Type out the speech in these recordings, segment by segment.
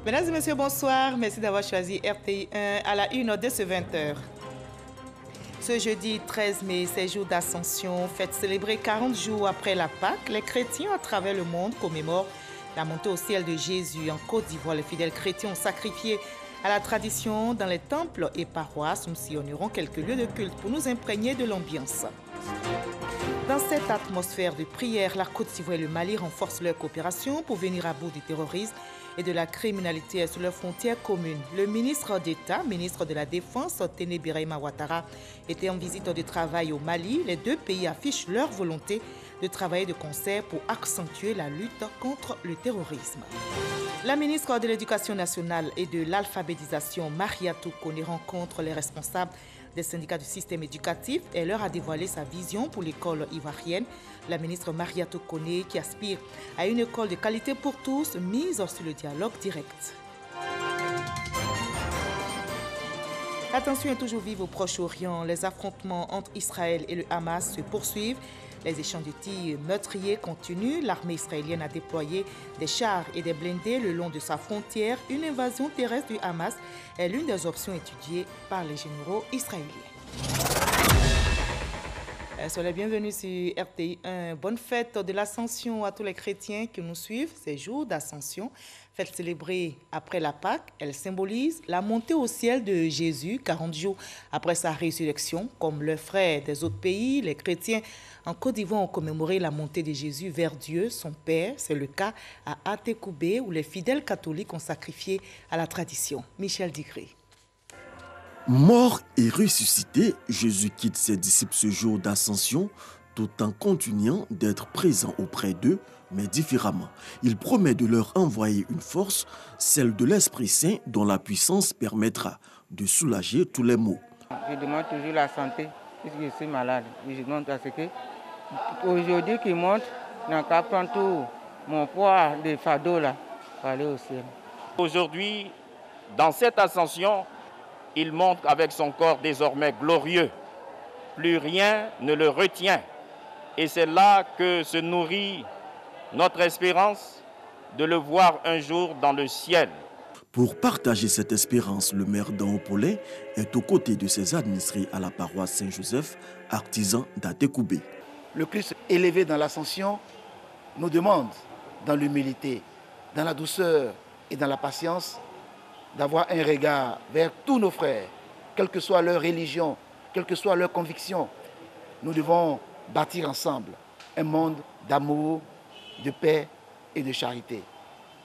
Mesdames et messieurs, bonsoir. Merci d'avoir choisi RTI 1 à la une de ce 20h. Ce jeudi 13 mai, c'est jour d'Ascension, fête célébrée 40 jours après la Pâque. Les chrétiens à travers le monde commémorent la montée au ciel de Jésus. En Côte d'Ivoire, les fidèles chrétiens ont sacrifié à la tradition dans les temples et paroisses. Nous sillonnerons quelques lieux de culte pour nous imprégner de l'ambiance. Dans cette atmosphère de prière, la Côte d'Ivoire et le Mali renforcent leur coopération pour venir à bout du terrorisme et de la criminalité sur leurs frontières communes. Le ministre d'État, ministre de la Défense, Téné Birahima Ouattara, était en visite de travail au Mali. Les deux pays affichent leur volonté de travailler de concert pour accentuer la lutte contre le terrorisme. La ministre de l'Éducation nationale et de l'alphabétisation, Mariatou Kone, rencontre les responsables des syndicats du système éducatif et leur a dévoilé sa vision pour l'école ivoirienne. La ministre Mariatou Kone qui aspire à une école de qualité pour tous, mise sur le dialogue direct. La tension est toujours vive au Proche-Orient. Les affrontements entre Israël et le Hamas se poursuivent. Les échanges de tirs meurtriers continuent. L'armée israélienne a déployé des chars et des blindés le long de sa frontière. Une invasion terrestre du Hamas est l'une des options étudiées par les généraux israéliens. Soyez les bienvenus sur RTI 1. Bonne fête de l'Ascension à tous les chrétiens qui nous suivent. Ces jours d'Ascension, fête célébrée après la Pâque, elle symbolise la montée au ciel de Jésus, 40 jours après sa résurrection. Comme leurs frères des autres pays, les chrétiens en Côte d'Ivoire ont commémoré la montée de Jésus vers Dieu, son Père. C'est le cas à Atekoubé, où les fidèles catholiques ont sacrifié à la tradition. Michel Digré. Mort et ressuscité, Jésus quitte ses disciples ce jour d'ascension tout en continuant d'être présent auprès d'eux, mais différemment. Il promet de leur envoyer une force, celle de l'Esprit Saint, dont la puissance permettra de soulager tous les maux. Je demande toujours la santé, puisque je suis malade. Je demande à ce que, aujourd'hui qu'il monte, n'a qu'à prendre tout mon poids de fardeau là, pour aller au ciel. Aujourd'hui, dans cette ascension, il monte avec son corps désormais glorieux. Plus rien ne le retient. Et c'est là que se nourrit notre espérance de le voir un jour dans le ciel. Pour partager cette espérance, le maire d'Aopolé est aux côtés de ses administrés à la paroisse Saint-Joseph, artisan d'Atekoubé. Le Christ élevé dans l'ascension nous demande, dans l'humilité, dans la douceur et dans la patience, d'avoir un regard vers tous nos frères, quelle que soit leur religion, quelle que soit leur conviction. Nous devons bâtir ensemble un monde d'amour, de paix et de charité.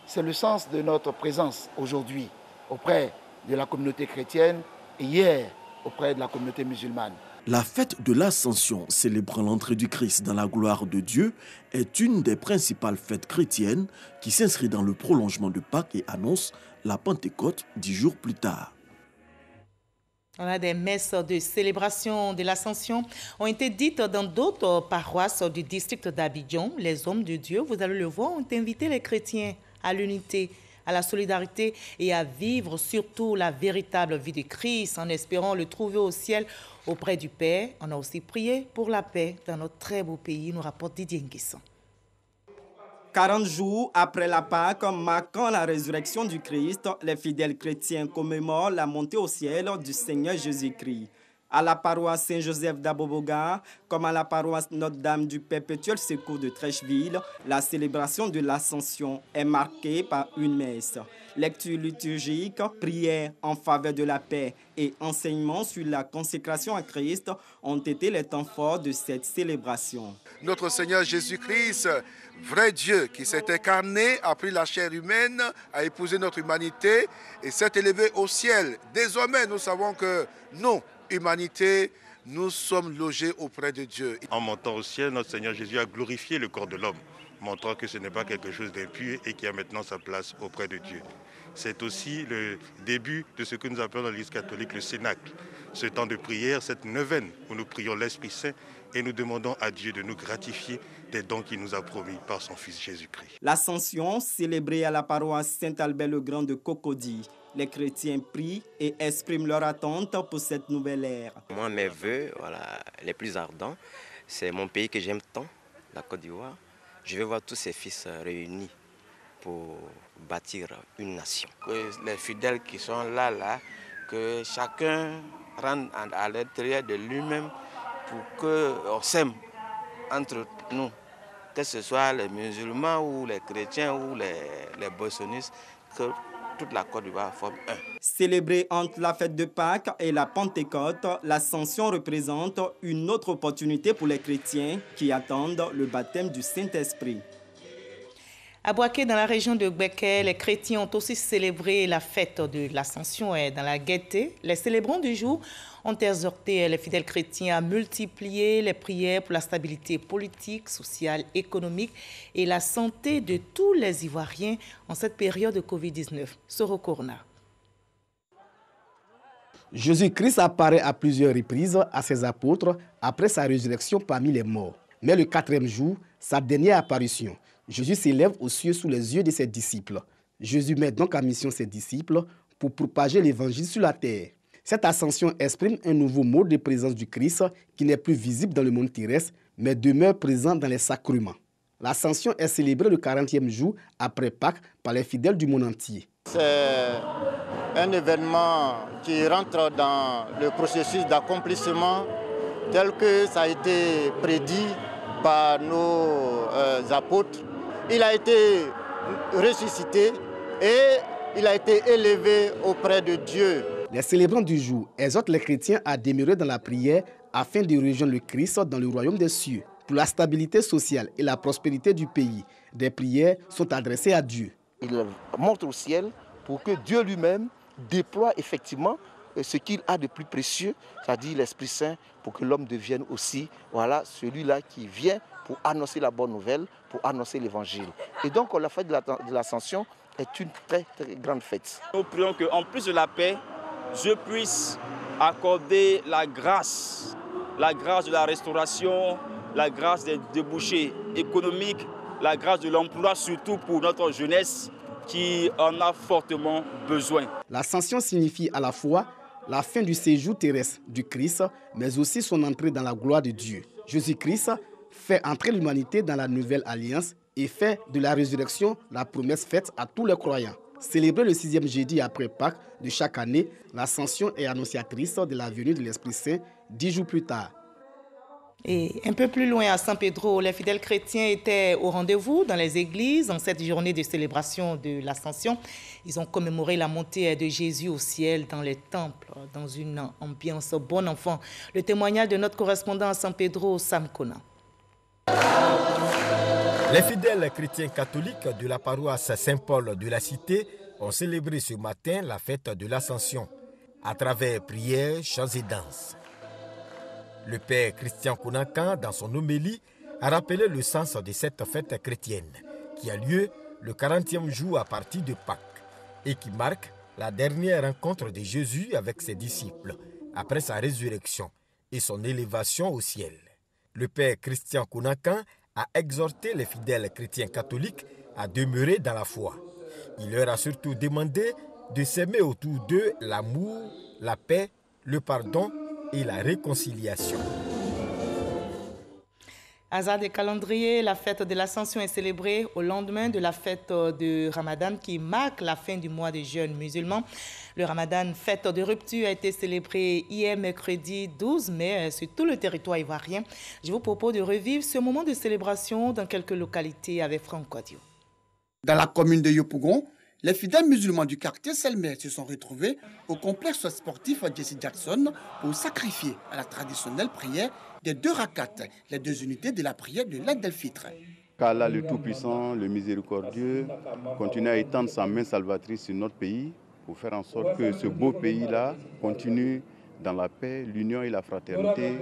C'est le sens de notre présence aujourd'hui auprès de la communauté chrétienne et hier auprès de la communauté musulmane. La fête de l'Ascension, célébrant l'entrée du Christ dans la gloire de Dieu, est une des principales fêtes chrétiennes qui s'inscrit dans le prolongement de Pâques et annonce la Pentecôte 10 jours plus tard. Des messes de célébration de l'Ascension ont été dites dans d'autres paroisses du district d'Abidjan. Les hommes de Dieu, vous allez le voir, ont invité les chrétiens à l'unité, à la solidarité et à vivre surtout la véritable vie de Christ en espérant le trouver au ciel auprès du Père. On a aussi prié pour la paix dans notre très beau pays, nous rapporte Didier Nguisson. 40 jours après la Pâque, marquant la résurrection du Christ, les fidèles chrétiens commémorent la montée au ciel du Seigneur Jésus-Christ. À la paroisse Saint-Joseph d'Aboboga, comme à la paroisse Notre-Dame du Perpétuel Secours de Trècheville, la célébration de l'Ascension est marquée par une messe. Lecture liturgique, prière en faveur de la paix et enseignement sur la consécration à Christ ont été les temps forts de cette célébration. Notre Seigneur Jésus-Christ, vrai Dieu qui s'est incarné, a pris la chair humaine, a épousé notre humanité et s'est élevé au ciel. Désormais, nous savons que nous, humanité, nous sommes logés auprès de Dieu. En montant au ciel, notre Seigneur Jésus a glorifié le corps de l'homme, montrant que ce n'est pas quelque chose d'impur et qui a maintenant sa place auprès de Dieu. C'est aussi le début de ce que nous appelons dans l'Église catholique le Cénacle, ce temps de prière, cette neuvaine où nous prions l'Esprit Saint et nous demandons à Dieu de nous gratifier des dons qu'il nous a promis par son Fils Jésus-Christ. L'Ascension, célébrée à la paroisse Saint-Albert-le-Grand de Cocody. Les chrétiens prient et expriment leur attente pour cette nouvelle ère. Moi, mes vœux les plus ardents, c'est mon pays que j'aime tant, la Côte d'Ivoire. Je veux voir tous ces fils réunis pour bâtir une nation. Que les fidèles qui sont là, que chacun rentre à l'intérieur de lui-même pour qu'on s'aime entre nous, que ce soit les musulmans ou les chrétiens ou les bolsonistes, que toute la Côte d'Ivoire forme un. Célébrée entre la fête de Pâques et la Pentecôte, l'Ascension représente une autre opportunité pour les chrétiens qui attendent le baptême du Saint-Esprit. À Boaké, dans la région de Gbeke, les chrétiens ont aussi célébré la fête de l'Ascension et dans la gaieté. Les célébrants du jour ont exhorté les fidèles chrétiens à multiplier les prières pour la stabilité politique, sociale, économique et la santé de tous les Ivoiriens en cette période de Covid-19. Soro Corna. Jésus-Christ apparaît à plusieurs reprises à ses apôtres après sa résurrection parmi les morts. Mais le 4e jour, sa dernière apparition, Jésus s'élève aux cieux sous les yeux de ses disciples. Jésus met donc en mission ses disciples pour propager l'évangile sur la terre. Cette ascension exprime un nouveau mode de présence du Christ qui n'est plus visible dans le monde terrestre, mais demeure présent dans les sacrements. L'ascension est célébrée le 40e jour après Pâques par les fidèles du monde entier. C'est un événement qui rentre dans le processus d'accomplissement tel que ça a été prédit par nos apôtres. Il a été ressuscité et il a été élevé auprès de Dieu. Les célébrants du jour exhortent les chrétiens à demeurer dans la prière afin de rejoindre le Christ dans le royaume des cieux. Pour la stabilité sociale et la prospérité du pays, des prières sont adressées à Dieu. Il montre au ciel pour que Dieu lui-même déploie effectivement ce qu'il a de plus précieux, c'est-à-dire l'Esprit Saint, pour que l'homme devienne aussi celui-là qui vient pour annoncer la bonne nouvelle, pour annoncer l'évangile. Et donc la fête de l'Ascension est une très, très grande fête. Nous prions qu'en plus de la paix, je puisse accorder la grâce de la restauration, la grâce des débouchés économiques, la grâce de l'emploi, surtout pour notre jeunesse qui en a fortement besoin. L'ascension signifie à la fois la fin du séjour terrestre du Christ, mais aussi son entrée dans la gloire de Dieu. Jésus-Christ fait entrer l'humanité dans la nouvelle alliance et fait de la résurrection la promesse faite à tous les croyants. Célébrée le 6e jeudi après Pâques de chaque année, l'Ascension est annonciatrice de la venue de l'Esprit Saint 10 jours plus tard. Et un peu plus loin à San Pedro, les fidèles chrétiens étaient au rendez-vous dans les églises en cette journée de célébration de l'Ascension. Ils ont commémoré la montée de Jésus au ciel dans les temples, dans une ambiance bon enfant. Le témoignage de notre correspondant à San Pedro, Sam Kona. Les fidèles chrétiens catholiques de la paroisse Saint-Paul de la Cité ont célébré ce matin la fête de l'Ascension à travers prières, chants et danses. Le père Christian Konankan, dans son homélie, a rappelé le sens de cette fête chrétienne qui a lieu le 40e jour à partir de Pâques et qui marque la dernière rencontre de Jésus avec ses disciples après sa résurrection et son élévation au ciel. Le père Christian Konankan a exhorté les fidèles chrétiens catholiques à demeurer dans la foi. Il leur a surtout demandé de s'aimer autour d'eux l'amour, la paix, le pardon et la réconciliation. Hasard des calendriers, la fête de l'Ascension est célébrée au lendemain de la fête de Ramadan qui marque la fin du mois des jeûnes musulmans. Le Ramadan, fête de rupture, a été célébrée hier mercredi 12 mai sur tout le territoire ivoirien. Je vous propose de revivre ce moment de célébration dans quelques localités avec Franck Quadio. Dans la commune de Yopougon, les fidèles musulmans du quartier Selmer se sont retrouvés au complexe sportif Jesse Jackson pour sacrifier à la traditionnelle prière des 2 rakats, les 2 unités de la prière de l'Aïd el-Fitr. Qu'Allah le Tout-Puissant, le Miséricordieux, continue à étendre sa main salvatrice sur notre pays pour faire en sorte que ce beau pays-là continue dans la paix, l'union et la fraternité,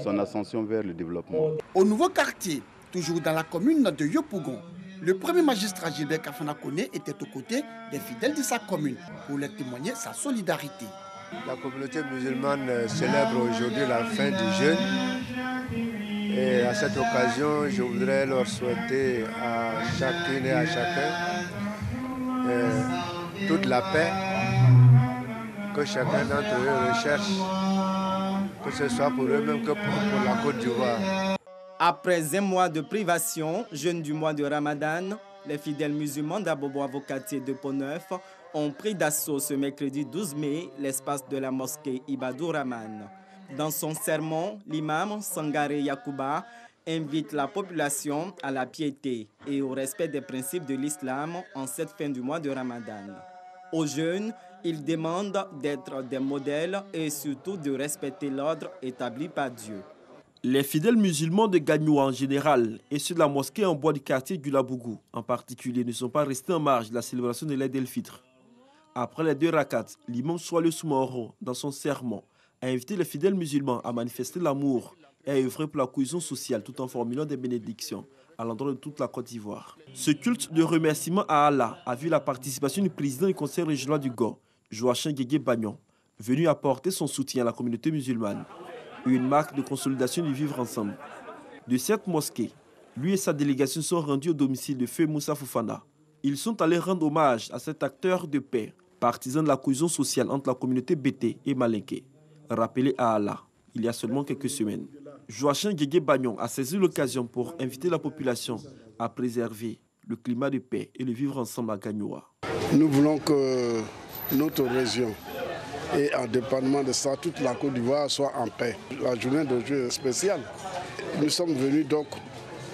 son ascension vers le développement. Au nouveau quartier, toujours dans la commune de Yopougon, le premier magistrat Gilbert Kafana Kone était aux côtés des fidèles de sa commune pour leur témoigner sa solidarité. La communauté musulmane célèbre aujourd'hui la fin du jeûne. Et à cette occasion, je voudrais leur souhaiter à chacune et à chacun toute la paix que chacun d'entre eux recherche, que ce soit pour eux-mêmes que pour la Côte d'Ivoire. Après un mois de privation, jeûne du mois de Ramadan, les fidèles musulmans d'Abobo-Avocatier de Pont-Neuf ont pris d'assaut ce mercredi 12 mai l'espace de la mosquée Ibadou Rahman. Dans son sermon, l'imam Sangare Yakouba invite la population à la piété et au respect des principes de l'islam en cette fin du mois de Ramadan. Aux jeunes, il demande d'être des modèles et surtout de respecter l'ordre établi par Dieu. Les fidèles musulmans de Gagnoua en général et ceux de la mosquée en bois du quartier du Labougou en particulier ne sont pas restés en marge de la célébration de l'Aïd el-Fitr. Après les 2 rakats, l'imam Soualé Soumoro, dans son sermon, a invité les fidèles musulmans à manifester l'amour et à œuvrer pour la cohésion sociale tout en formulant des bénédictions à l'endroit de toute la Côte d'Ivoire. Ce culte de remerciement à Allah a vu la participation du président du conseil régional du Gor, Joachim Guégué Bagnon, venu apporter son soutien à la communauté musulmane. Une marque de consolidation du vivre ensemble. De cette mosquée, lui et sa délégation sont rendus au domicile de Feu Moussa Foufana. Ils sont allés rendre hommage à cet acteur de paix, partisan de la cohésion sociale entre la communauté Bété et Malinké, rappelé à Allah il y a seulement quelques semaines. Joachim Guégué Bagnon a saisi l'occasion pour inviter la population à préserver le climat de paix et le vivre ensemble à Gagnoua. Nous voulons que notre région et en dépendamment de ça, toute la Côte d'Ivoire soit en paix. La journée d'aujourd'hui est spéciale. Nous sommes venus donc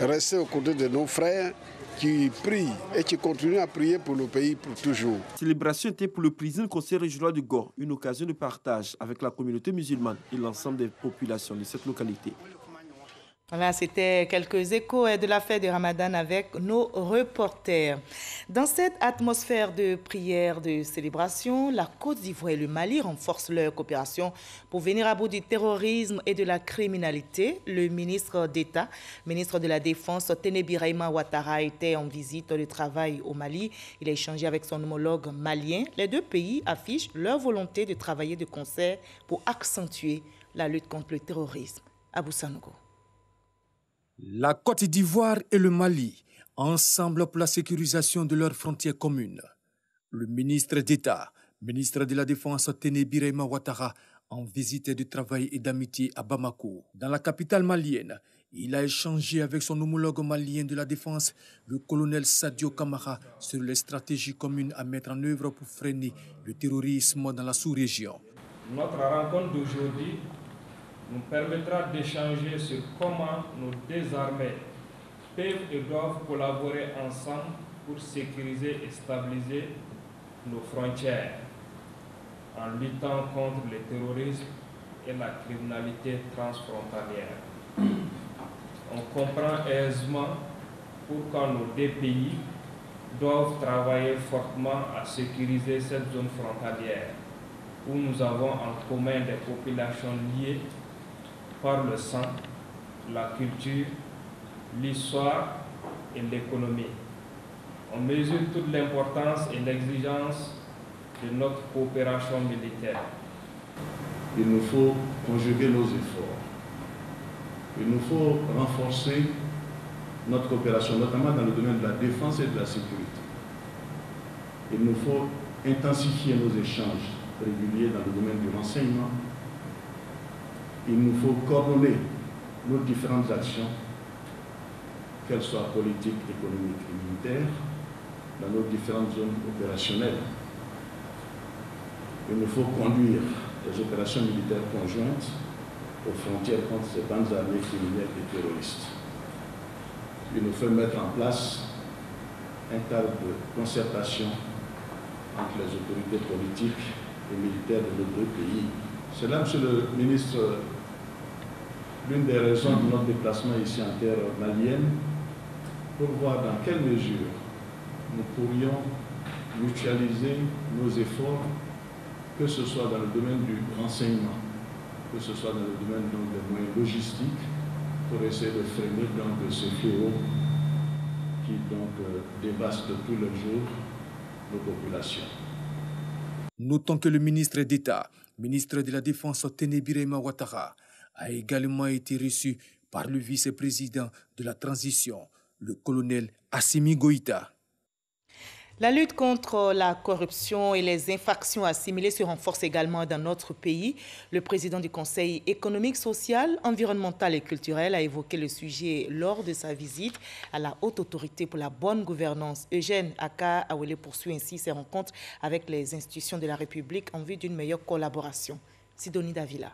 rester aux côtés de nos frères qui prient et qui continuent à prier pour le pays pour toujours. La célébration était pour le président du conseil régional du Gor une occasion de partage avec la communauté musulmane et l'ensemble des populations de cette localité. Voilà, c'était quelques échos de la fête de Ramadan avec nos reporters. Dans cette atmosphère de prière, de célébration, la Côte d'Ivoire et le Mali renforcent leur coopération pour venir à bout du terrorisme et de la criminalité. Le ministre d'État, ministre de la Défense, Ténébiraïma Ouattara, était en visite de travail au Mali. Il a échangé avec son homologue malien. Les 2 pays affichent leur volonté de travailler de concert pour accentuer la lutte contre le terrorisme. Abou Sanogo. La Côte d'Ivoire et le Mali, ensemble pour la sécurisation de leurs frontières communes. Le ministre d'État, ministre de la Défense Ténébiraïma Ouattara, en visite de travail et d'amitié à Bamako. Dans la capitale malienne, il a échangé avec son homologue malien de la Défense, le colonel Sadio Kamara, sur les stratégies communes à mettre en œuvre pour freiner le terrorisme dans la sous-région. Notre rencontre d'aujourd'hui nous permettra d'échanger sur comment nos 2 armées peuvent et doivent collaborer ensemble pour sécuriser et stabiliser nos frontières en luttant contre le terrorisme et la criminalité transfrontalière. On comprend aisément pourquoi nos 2 pays doivent travailler fortement à sécuriser cette zone frontalière où nous avons en commun des populations liées par le sang, la culture, l'histoire et l'économie. On mesure toute l'importance et l'exigence de notre coopération militaire. Il nous faut conjuguer nos efforts. Il nous faut renforcer notre coopération, notamment dans le domaine de la défense et de la sécurité. Il nous faut intensifier nos échanges réguliers dans le domaine du renseignement. Il nous faut coordonner nos différentes actions, qu'elles soient politiques, économiques et militaires, dans nos différentes zones opérationnelles. Il nous faut conduire des opérations militaires conjointes aux frontières contre ces bandes armées criminelles et terroristes. Il nous faut mettre en place un cadre de concertation entre les autorités politiques et militaires de nos 2 pays. C'est là, Monsieur le ministre, l'une des raisons de notre déplacement ici en terre malienne, pour voir dans quelle mesure nous pourrions mutualiser nos efforts, que ce soit dans le domaine du renseignement, que ce soit dans le domaine des moyens logistiques, pour essayer de freiner donc ce fléau qui dévaste tous les jours nos populations. Notons que le ministre d'État, ministre de la Défense Ténébiraïma Ouattara, a également été reçu par le vice-président de la transition, le colonel Assimi Goïta. La lutte contre la corruption et les infractions assimilées se renforce également dans notre pays. Le président du Conseil économique, social, environnemental et culturel a évoqué le sujet lors de sa visite à la Haute Autorité pour la bonne gouvernance. Eugène Aka Awele poursuit ainsi ses rencontres avec les institutions de la République en vue d'une meilleure collaboration. Sidonie Davila.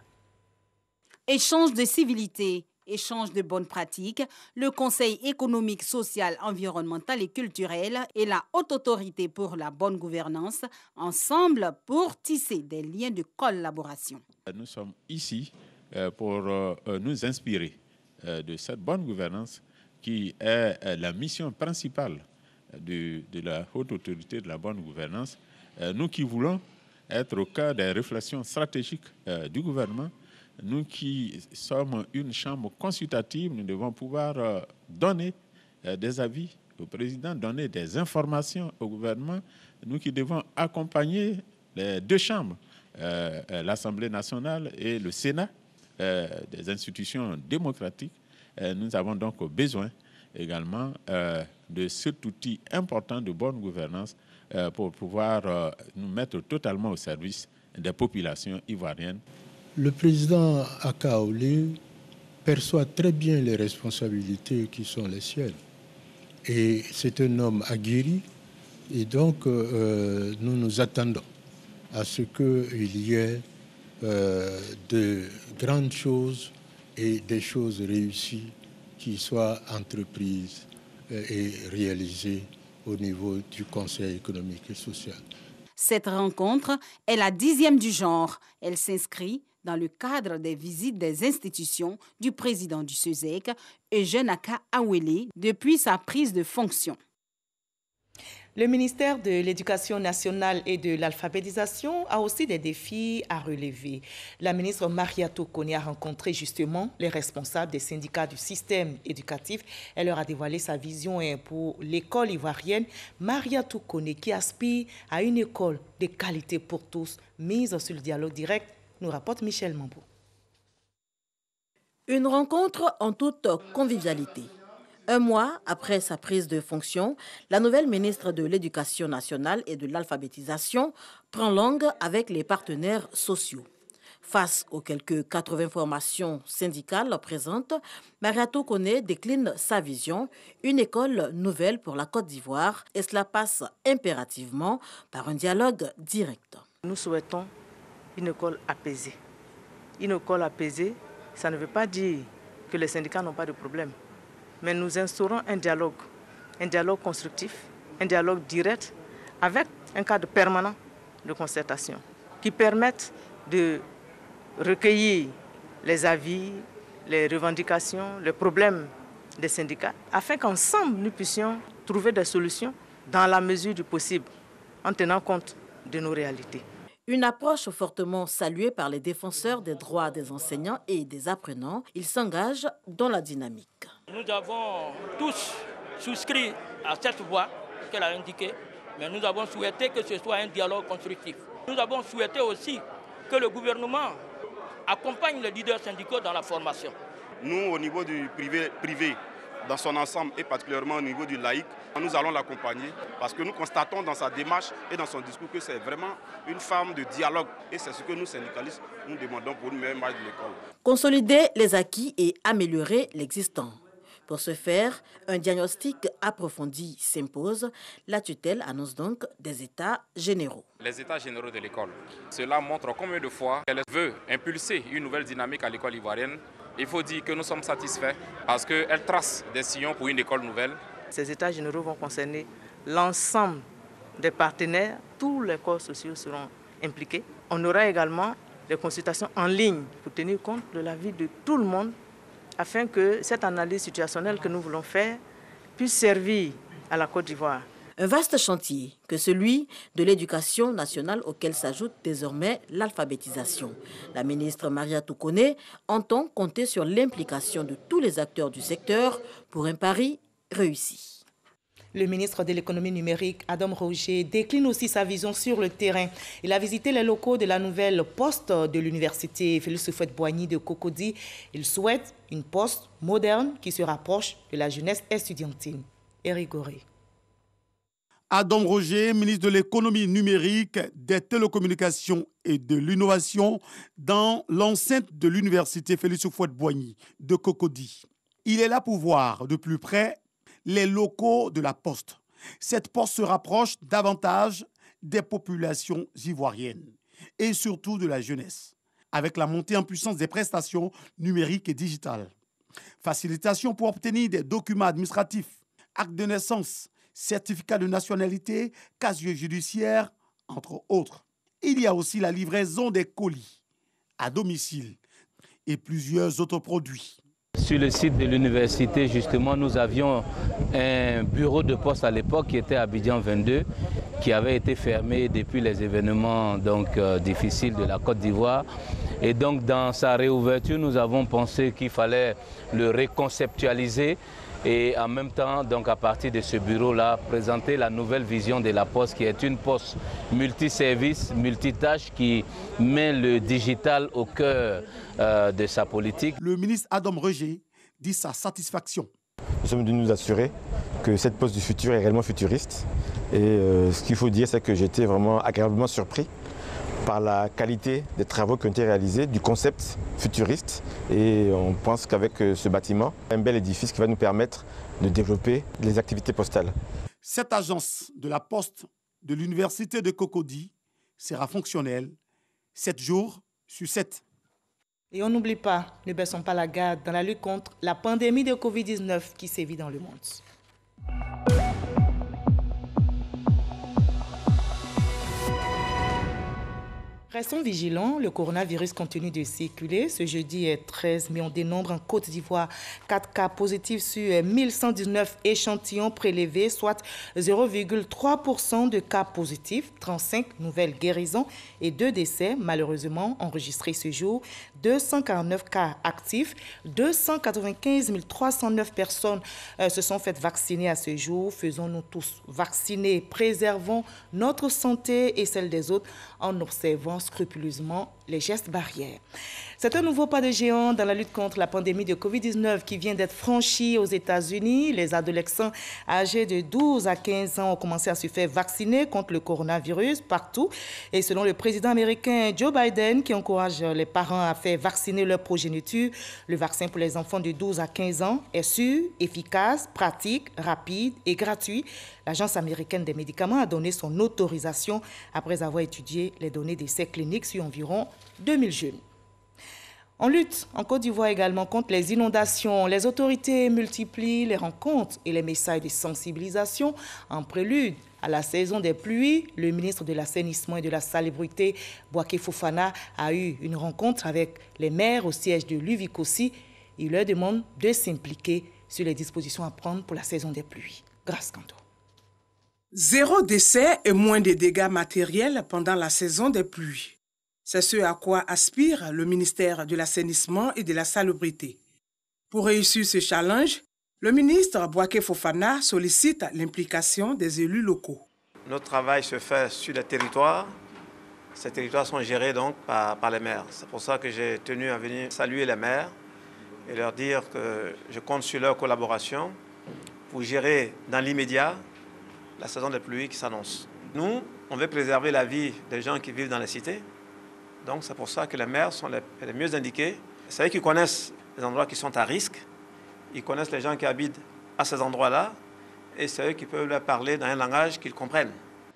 Échange de civilité, échange de bonnes pratiques, le Conseil économique, social, environnemental et culturel et la Haute Autorité pour la bonne gouvernance ensemble pour tisser des liens de collaboration. Nous sommes ici pour nous inspirer de cette bonne gouvernance qui est la mission principale de la Haute Autorité de la bonne gouvernance. Nous qui voulons être au cœur des réflexions stratégiques du gouvernement, nous qui sommes une chambre consultative, nous devons pouvoir donner des avis au président, donner des informations au gouvernement. Nous qui devons accompagner les deux chambres, l'Assemblée nationale et le Sénat, des institutions démocratiques. Nous avons donc besoin également de cet outil important de bonne gouvernance pour pouvoir nous mettre totalement au service des populations ivoiriennes. Le président Aka Awele perçoit très bien les responsabilités qui sont les siennes. Et c'est un homme aguerri. Et donc, nous nous attendons à ce qu'il y ait de grandes choses et des choses réussies qui soient entreprises et réalisées au niveau du Conseil économique et social. Cette rencontre est la 10e du genre. Elle s'inscrit dans le cadre des visites des institutions du président du SESEC, Eugène Aka Awele, depuis sa prise de fonction. Le ministère de l'Éducation nationale et de l'alphabétisation a aussi des défis à relever. La ministre Mariatou Kone a rencontré justement les responsables des syndicats du système éducatif. Elle leur a dévoilé sa vision pour l'école ivoirienne. Mariatou Kone qui aspire à une école de qualité pour tous, mise sur le dialogue direct, nous rapporte Michel Mambou. Une rencontre en toute convivialité. Un mois après sa prise de fonction, la nouvelle ministre de l'Éducation nationale et de l'alphabétisation prend langue avec les partenaires sociaux. Face aux quelques 80 formations syndicales présentes, Mariatou Kone décline sa vision, une école nouvelle pour la Côte d'Ivoire, et cela passe impérativement par un dialogue direct. Nous souhaitons une école apaisée. Une école apaisée, ça ne veut pas dire que les syndicats n'ont pas de problème. Mais nous instaurons un dialogue constructif, un dialogue direct, avec un cadre permanent de concertation qui permette de recueillir les avis, les revendications, les problèmes des syndicats, afin qu'ensemble nous puissions trouver des solutions dans la mesure du possible, en tenant compte de nos réalités. Une approche fortement saluée par les défenseurs des droits des enseignants et des apprenants. Ils s'engagent dans la dynamique. Nous avons tous souscrit à cette voie qu'elle a indiquée, mais nous avons souhaité que ce soit un dialogue constructif. Nous avons souhaité aussi que le gouvernement accompagne les leaders syndicaux dans la formation. Nous, au niveau du privé dans son ensemble et particulièrement au niveau du laïc, nous allons l'accompagner parce que nous constatons dans sa démarche et dans son discours que c'est vraiment une femme de dialogue et c'est ce que nous syndicalistes nous demandons pour une meilleure marche de l'école. Consolider les acquis et améliorer l'existant. Pour ce faire, un diagnostic approfondi s'impose. La tutelle annonce donc des états généraux. Les états généraux de l'école. Cela montre combien de fois qu'elle veut impulser une nouvelle dynamique à l'école ivoirienne. Il faut dire que nous sommes satisfaits parce qu'elle trace des sillons pour une école nouvelle. Ces états généraux vont concerner l'ensemble des partenaires. Tous les corps sociaux seront impliqués. On aura également des consultations en ligne pour tenir compte de l'avis de tout le monde afin que cette analyse situationnelle que nous voulons faire puisse servir à la Côte d'Ivoire. Un vaste chantier que celui de l'éducation nationale auquel s'ajoute désormais l'alphabétisation. La ministre Mariatou Kone entend compter sur l'implication de tous les acteurs du secteur pour un pari réussi. Le ministre de l'économie numérique, Adam Roger, décline aussi sa vision sur le terrain. Il a visité les locaux de la nouvelle poste de l'université Félix Houphouët-Boigny de Cocody. Il souhaite une poste moderne qui se rapproche de la jeunesse estudiantine. Éric Goré. Adam Roger, ministre de l'économie numérique, des télécommunications et de l'innovation dans l'enceinte de l'université Félix Houphouët-Boigny de Cocody. Il est là pour voir de plus près les locaux de la Poste. Cette Poste se rapproche davantage des populations ivoiriennes et surtout de la jeunesse, avec la montée en puissance des prestations numériques et digitales. Facilitation pour obtenir des documents administratifs, actes de naissance, certificat de nationalité, casier judiciaire, entre autres. Il y a aussi la livraison des colis à domicile et plusieurs autres produits. Sur le site de l'université, justement, nous avions un bureau de poste à l'époque qui était à Abidjan 22, qui avait été fermé depuis les événements difficiles de la Côte d'Ivoire. Et donc, dans sa réouverture, nous avons pensé qu'il fallait le reconceptualiser et en même temps, donc à partir de ce bureau-là, présenter la nouvelle vision de la Poste, qui est une poste multiservice, multitâche, qui met le digital au cœur de sa politique. Le ministre Adam Roger dit sa satisfaction. Nous sommes venus nous assurer que cette Poste du futur est réellement futuriste. Et ce qu'il faut dire, c'est que j'étais vraiment agréablement surpris par la qualité des travaux qui ont été réalisés, du concept futuriste. Et on pense qu'avec ce bâtiment, un bel édifice qui va nous permettre de développer les activités postales. Cette agence de la Poste de l'université de Cocody sera fonctionnelle 7 jours sur 7. Et on n'oublie pas, ne baissons pas la garde dans la lutte contre la pandémie de Covid-19 qui sévit dans le monde. Restons vigilants, le coronavirus continue de circuler. Ce jeudi est 13 mai, on dénombre en Côte d'Ivoire 4 cas positifs sur 1119 échantillons prélevés, soit 0,3% de cas positifs, 35 nouvelles guérisons et 2 décès malheureusement enregistrés ce jour, 249 cas actifs, 295 309 personnes se sont faites vacciner à ce jour. Faisons-nous tous vacciner, préservons notre santé et celle des autres en observant scrupuleusement les gestes barrières. C'est un nouveau pas de géant dans la lutte contre la pandémie de Covid-19 qui vient d'être franchi aux États-Unis. Les adolescents âgés de 12 à 15 ans ont commencé à se faire vacciner contre le coronavirus partout. Et selon le président américain Joe Biden, qui encourage les parents à faire vacciner leur progéniture, le vaccin pour les enfants de 12 à 15 ans est sûr, efficace, pratique, rapide et gratuit. L'Agence américaine des médicaments a donné son autorisation après avoir étudié les données d'essais cliniques sur environ 2000 jeunes. On lutte en Côte d'Ivoire également contre les inondations. Les autorités multiplient les rencontres et les messages de sensibilisation en prélude à la saison des pluies. Le ministre de l'Assainissement et de la Salubrité, Bouaké Fofana, a eu une rencontre avec les maires au siège de l'UVICOSI. Il leur demande de s'impliquer sur les dispositions à prendre pour la saison des pluies. Grâce Kanto. 0 décès et moins de dégâts matériels pendant la saison des pluies. C'est ce à quoi aspire le ministère de l'Assainissement et de la Salubrité. Pour réussir ce challenge, le ministre Bouaké Fofana sollicite l'implication des élus locaux. Notre travail se fait sur les territoires. Ces territoires sont gérés donc par les maires. C'est pour ça que j'ai tenu à venir saluer les maires et leur dire que je compte sur leur collaboration pour gérer dans l'immédiat la saison des pluies qui s'annonce. Nous, on veut préserver la vie des gens qui vivent dans les cités. Donc c'est pour ça que les maires sont les mieux indiqués. C'est eux qui connaissent les endroits qui sont à risque. Ils connaissent les gens qui habitent à ces endroits-là. Et c'est eux qui peuvent leur parler dans un langage qu'ils comprennent.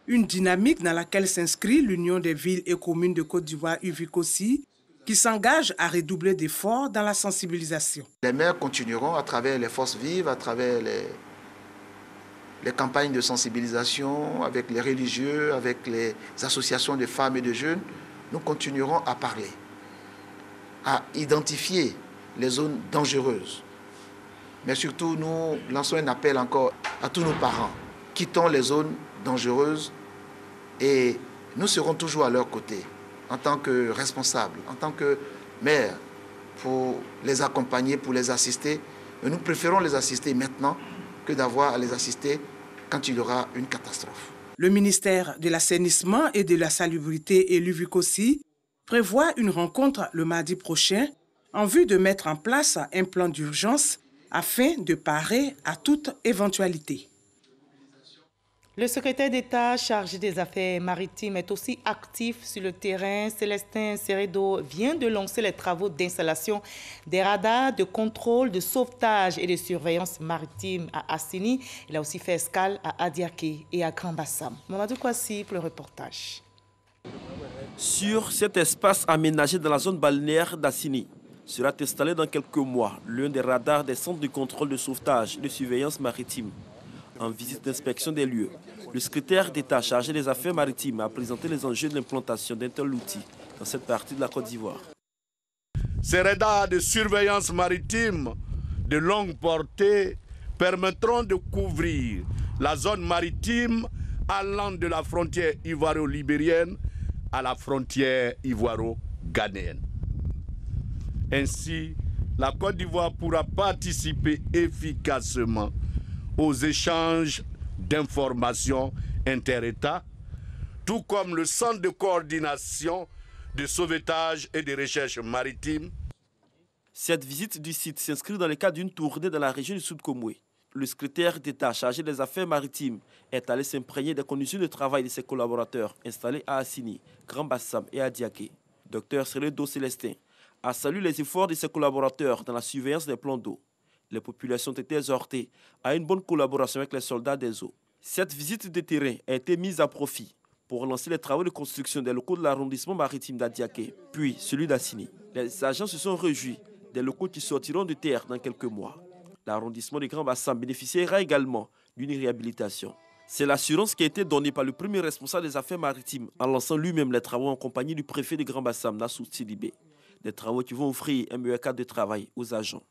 Une dynamique dans laquelle s'inscrit l'Union des villes et communes de Côte d'Ivoire, UVICOSI, qui s'engage à redoubler d'efforts dans la sensibilisation. Les maires continueront à travers les forces vives, à travers les campagnes de sensibilisation, avec les religieux, avec les associations de femmes et de jeunes. Nous continuerons à parler, à identifier les zones dangereuses. Mais surtout, nous lançons un appel encore à tous nos parents. Quittons les zones dangereuses et nous serons toujours à leur côté, en tant que responsables, en tant que maires, pour les accompagner, pour les assister. Mais nous préférons les assister maintenant que d'avoir à les assister quand il y aura une catastrophe. Le ministère de l'Assainissement et de la Salubrité et l'UVICOSI prévoit une rencontre le mardi prochain en vue de mettre en place un plan d'urgence afin de parer à toute éventualité. Le secrétaire d'État chargé des affaires maritimes est aussi actif sur le terrain. Célestin Seredo vient de lancer les travaux d'installation des radars de contrôle, de sauvetage et de surveillance maritime à Assini. Il a aussi fait escale à Adiaké et à Grand Bassam. Mamadou Kwasi pour le reportage. Sur cet espace aménagé dans la zone balnéaire d'Assini, sera installé dans quelques mois l'un des radars des centres de contrôle de sauvetage et de surveillance maritime. En visite d'inspection des lieux, le secrétaire d'État chargé des affaires maritimes a présenté les enjeux de l'implantation d'un tel outil dans cette partie de la Côte d'Ivoire. Ces radars de surveillance maritime de longue portée permettront de couvrir la zone maritime allant de la frontière ivoiro-libérienne à la frontière ivoiro-ghanéenne. Ainsi, la Côte d'Ivoire pourra participer efficacement aux échanges d'informations inter-États, tout comme le Centre de coordination de sauvetage et de recherche maritime. Cette visite du site s'inscrit dans le cadre d'une tournée dans la région du Sud-Komoué. Le secrétaire d'État chargé des affaires maritimes est allé s'imprégner des conditions de travail de ses collaborateurs installés à Assini, Grand Bassam et à Diaké. Dr Seredo Célestin a salué les efforts de ses collaborateurs dans la surveillance des plans d'eau. Les populations ont été exhortées à une bonne collaboration avec les soldats des eaux. Cette visite de terrain a été mise à profit pour lancer les travaux de construction des locaux de l'arrondissement maritime d'Adiaké, puis celui d'Assini. Les agents se sont réjouis des locaux qui sortiront de terre dans quelques mois. L'arrondissement de Grand Bassam bénéficiera également d'une réhabilitation. C'est l'assurance qui a été donnée par le premier responsable des affaires maritimes en lançant lui-même les travaux en compagnie du préfet de Grand Bassam, Nassou Sidibé. Des travaux qui vont offrir un meilleur cadre de travail aux agents.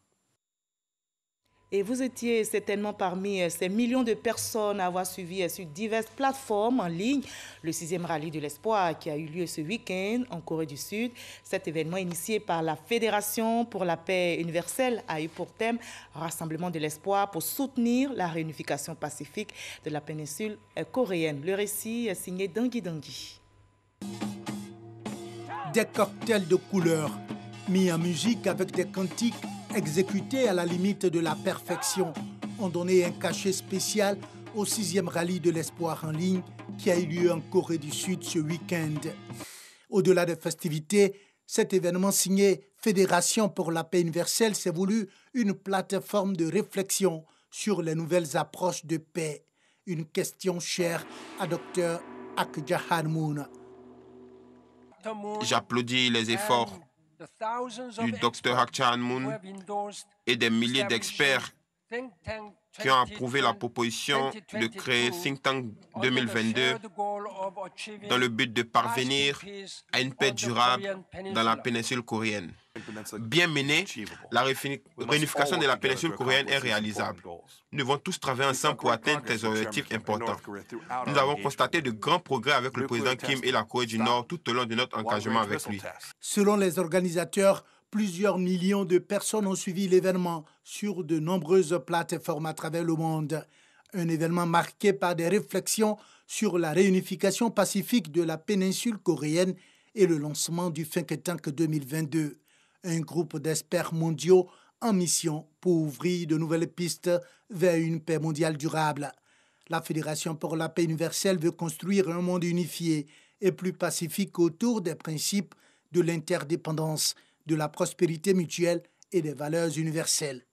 Et vous étiez certainement parmi ces millions de personnes à avoir suivi sur diverses plateformes en ligne le 6e rallye de l'espoir qui a eu lieu ce week-end en Corée du Sud. Cet événement initié par la Fédération pour la paix universelle a eu pour thème Rassemblement de l'espoir pour soutenir la réunification pacifique de la péninsule coréenne. Le récit est signé Dangui Dangui. Des cocktails de couleurs mis en musique avec des cantiques exécutés à la limite de la perfection ont donné un cachet spécial au 6e rallye de l'espoir en ligne qui a eu lieu en Corée du Sud ce week-end. Au-delà des festivités, cet événement signé Fédération pour la paix universelle s'est voulu une plateforme de réflexion sur les nouvelles approches de paix, une question chère à Dr Ak Jahan Moon. J'applaudis les efforts du Dr Ak Jahan Moon et des milliers d'experts qui ont approuvé la proposition de créer Think Tank 2022 dans le but de parvenir à une paix durable dans la péninsule coréenne. Bien menée, la réunification de la péninsule coréenne est réalisable. Nous devons tous travailler ensemble pour atteindre ces objectifs importants. Nous avons constaté de grands progrès avec le président Kim et la Corée du Nord tout au long de notre engagement avec lui. Selon les organisateurs, plusieurs millions de personnes ont suivi l'événement sur de nombreuses plateformes à travers le monde. Un événement marqué par des réflexions sur la réunification pacifique de la péninsule coréenne et le lancement du Think Tank 2022. Un groupe d'experts mondiaux en mission pour ouvrir de nouvelles pistes vers une paix mondiale durable. La Fédération pour la paix universelle veut construire un monde unifié et plus pacifique autour des principes de l'interdépendance, de la prospérité mutuelle et des valeurs universelles.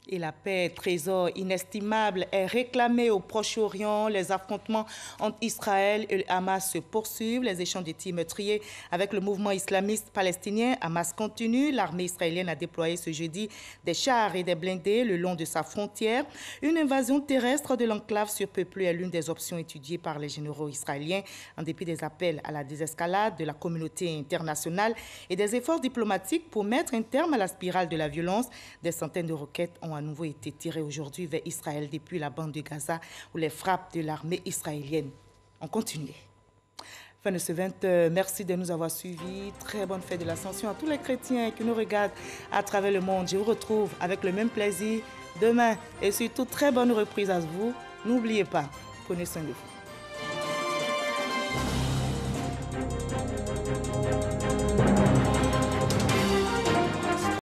Et la paix, trésor inestimable, est réclamée au Proche-Orient. Les affrontements entre Israël et le Hamas se poursuivent. Les échanges de tirs meurtriers avec le mouvement islamiste palestinien Hamas continuent. L'armée israélienne a déployé ce jeudi des chars et des blindés le long de sa frontière. Une invasion terrestre de l'enclave surpeuplée est l'une des options étudiées par les généraux israéliens en dépit des appels à la désescalade de la communauté internationale et des efforts diplomatiques pour mettre un terme à la spirale de la violence. Des centaines de roquettes ont à nouveau été tirées aujourd'hui vers Israël depuis la bande de Gaza où les frappes de l'armée israélienne ont continué. Fin de ce 20h, merci de nous avoir suivis. Très bonne fête de l'Ascension à tous les chrétiens qui nous regardent à travers le monde. Je vous retrouve avec le même plaisir demain et surtout très bonne reprise à vous. N'oubliez pas, prenez soin de vous.